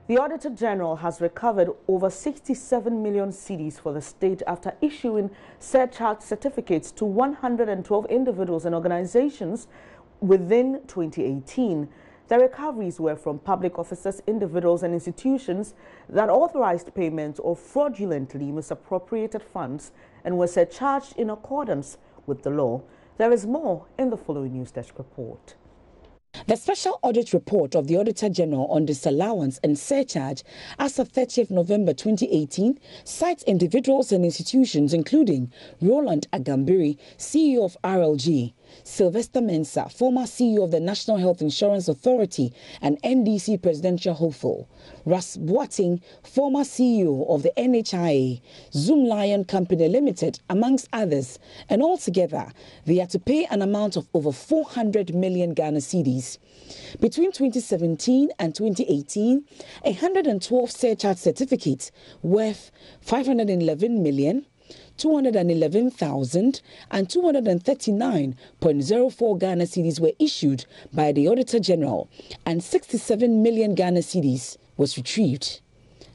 The Auditor-General has recovered over 67 million cedis for the state after issuing surcharge certificates to 112 individuals and organizations within 2018. The recoveries were from public officers, individuals and institutions that authorized payments or fraudulently misappropriated funds and were surcharged in accordance with the law. There is more in the following News Desk report. The special audit report of the Auditor-General on disallowance and surcharge as of 30th November 2018 cites individuals and institutions including Roland Agambiri, CEO of RLG, Sylvester Mensah, former CEO of the National Health Insurance Authority and NDC presidential hopeful, Ras Boating, former CEO of the NHIA, Zoom Lion Company Limited, amongst others, and altogether they are to pay an amount of over 400 million Ghana cedis. Between 2017 and 2018, 112 surcharge certificates worth 511 million, 211,000 and 239.04 Ghana cedis were issued by the Auditor-General, and 67 million Ghana cedis was retrieved.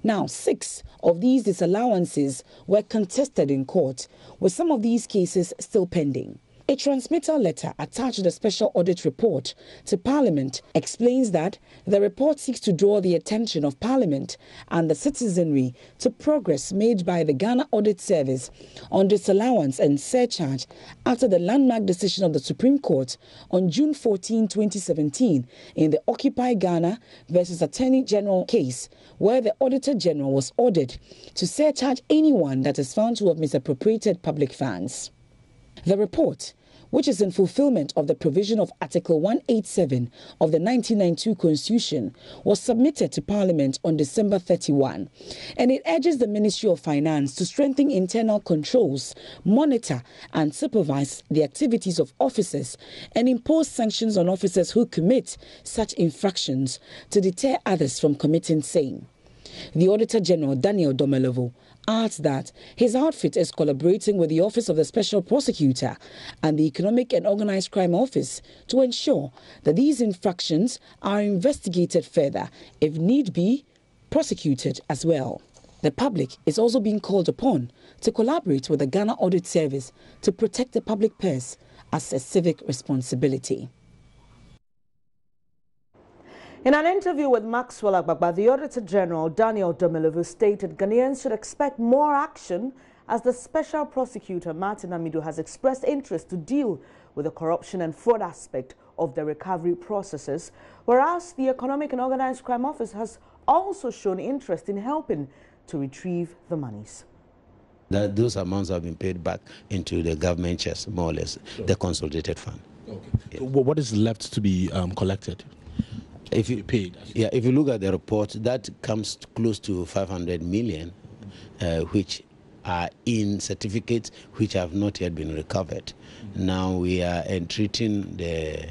Now, 6 of these disallowances were contested in court, with some of these cases still pending. A transmittal letter attached to the special audit report to Parliament explains that the report seeks to draw the attention of Parliament and the citizenry to progress made by the Ghana Audit Service on disallowance and surcharge after the landmark decision of the Supreme Court on June 14, 2017 in the Occupy Ghana versus Attorney General case, where the Auditor-General was ordered to surcharge anyone that is found to have misappropriated public funds. The report, which is in fulfillment of the provision of Article 187 of the 1992 Constitution, was submitted to Parliament on December 31, and it urges the Ministry of Finance to strengthen internal controls, monitor and supervise the activities of officers, and impose sanctions on officers who commit such infractions to deter others from committing same. The Auditor-General, Daniel Domelovo, adds that his outfit is collaborating with the Office of the Special Prosecutor and the Economic and Organized Crime Office to ensure that these infractions are investigated further, if need be, prosecuted as well. The public is also being called upon to collaborate with the Ghana Audit Service to protect the public purse as a civic responsibility. In an interview with Maxwell Agbagba, the Auditor-General Daniel Domelovu stated Ghanaians should expect more action as the Special Prosecutor Martin Amido has expressed interest to deal with the corruption and fraud aspect of the recovery processes, whereas the Economic and Organized Crime Office has also shown interest in helping to retrieve the monies. Those amounts have been paid back into the government chest, more or less, the consolidated fund. Okay. Yeah. So what is left to be collected? If you look at the report, that comes close to 500 million, which are in certificates which have not yet been recovered. Now we are entreating the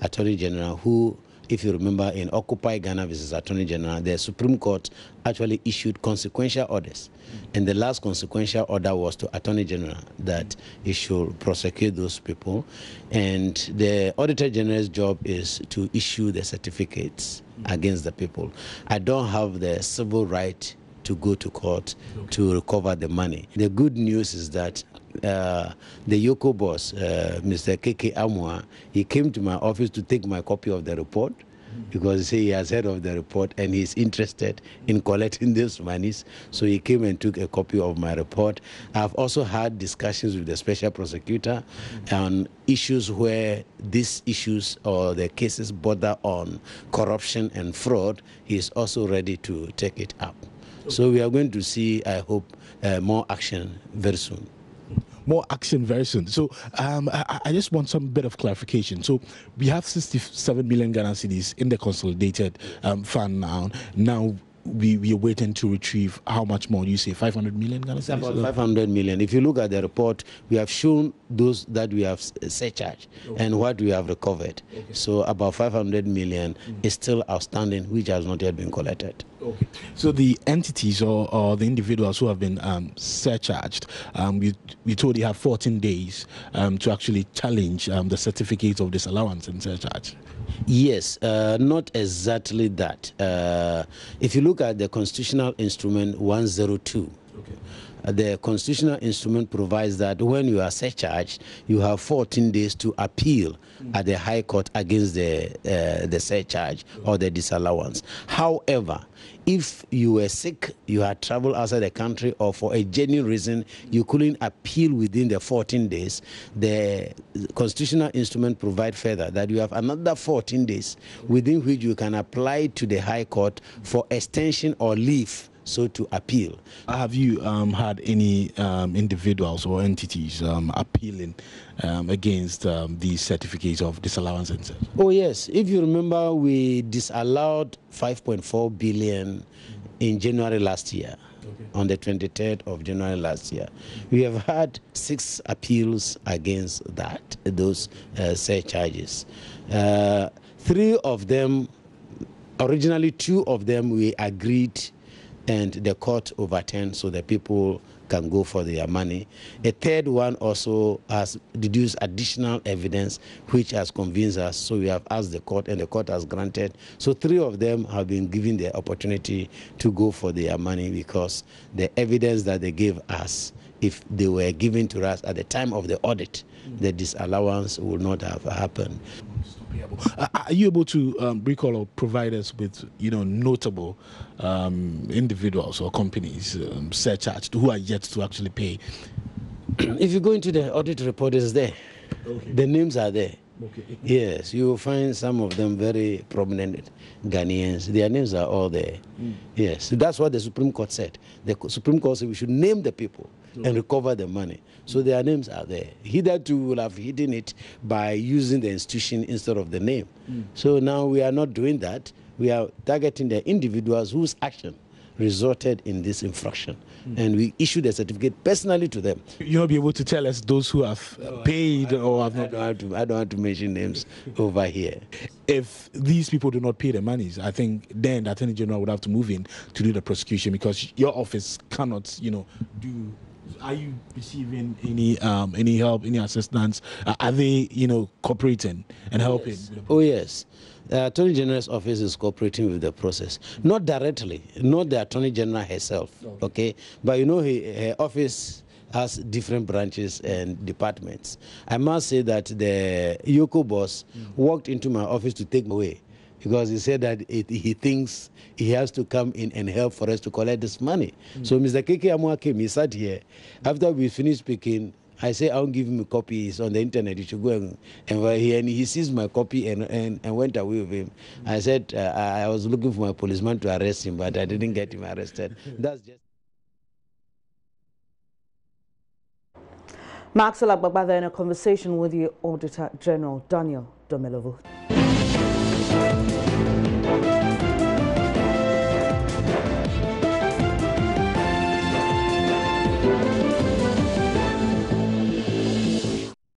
Attorney General, who, if you remember, in Occupy Ghana versus Attorney General, the Supreme Court actually issued consequential orders. And the last consequential order was to Attorney General that he should prosecute those people. And the Auditor General's job is to issue the certificates against the people. I don't have the civil right to go to court to recover the money. The good news is that the Yoko boss, Mr. KK Amwa, he came to my office to take my copy of the report, because he has heard of the report and he's interested in collecting these monies. So he came and took a copy of my report. I've also had discussions with the Special Prosecutor on issues where these issues or the cases border on corruption and fraud. He is also ready to take it up. So we are going to see, I hope, more action very soon. More action very soon. So I just want some bit of clarification. So we have 67 million Ghana cedis in the consolidated fund now. Now we are waiting to retrieve how much more? You say 500 million Ghana cedis? About 500 million. If you look at the report, we have shown those that we have surcharged and what we have recovered. Okay. So about 500 million is still outstanding, which has not yet been collected. Okay. So the entities or the individuals who have been surcharged, we told you have 14 days to actually challenge the certificate of disallowance and surcharge. Yes, not exactly that. If you look look at the constitutional instrument 102, the constitutional instrument provides that when you are surcharged, you have 14 days to appeal at the High Court against the surcharge or the disallowance. However, if you were sick, you had traveled outside the country, or for a genuine reason you couldn't appeal within the 14 days, the constitutional instrument provides further that you have another 14 days within which you can apply to the High Court for extension or leave so to appeal. Have you had any individuals or entities appealing against these certificates of disallowance? Oh yes, if you remember, we disallowed 5.4 billion in January last year. On the 23rd of January last year. We have had 6 appeals against those surcharges. 3 of them, originally 2 of them we agreed and the court overturned, so the people can go for their money. A 3rd one also has deduced additional evidence which has convinced us, so we have asked the court and the court has granted. So 3 of them have been given the opportunity to go for their money because the evidence that they gave us, if they were given to us at the time of the audit, the disallowance would not have happened. Are you able to recall or provide us with, notable individuals or companies surcharged who are yet to actually pay? If you go into the audit report, it's there. The names are there. Yes, you will find some of them very prominent Ghanaians. Their names are all there. Yes, that's what the Supreme Court said. The Supreme Court said we should name the people and recover the money. So their names are there. Hitherto will have hidden it by using the institution instead of the name. So now we are not doing that. We are targeting the individuals whose action resulted in this infraction. And we issued a certificate personally to them. You'll not be able to tell us those who have paid or have not. I don't have to mention names over here. If these people do not pay the monies, I think then the Attorney General would have to move in to do the prosecution, because your office cannot, do. Are you receiving any help, any assistance? Are they, cooperating and helping? Yes. Oh yes. The Attorney General's office is cooperating with the process. Not directly, not the Attorney General herself, okay? But her office has different branches and departments. I must say that the Yoko boss walked into my office to take me away, because he said that he thinks he has to come in and help for us to collect this money. So Mr. Keke Amwa came, he sat here. After we finished speaking, I say I'll give him a copy. It's on the internet. You should go and he seized my copy and went away with him. I said I was looking for my policeman to arrest him, but I didn't get him arrested. That's just. Maxwell Agbagba in a conversation with the Auditor-General, Daniel Domelovo.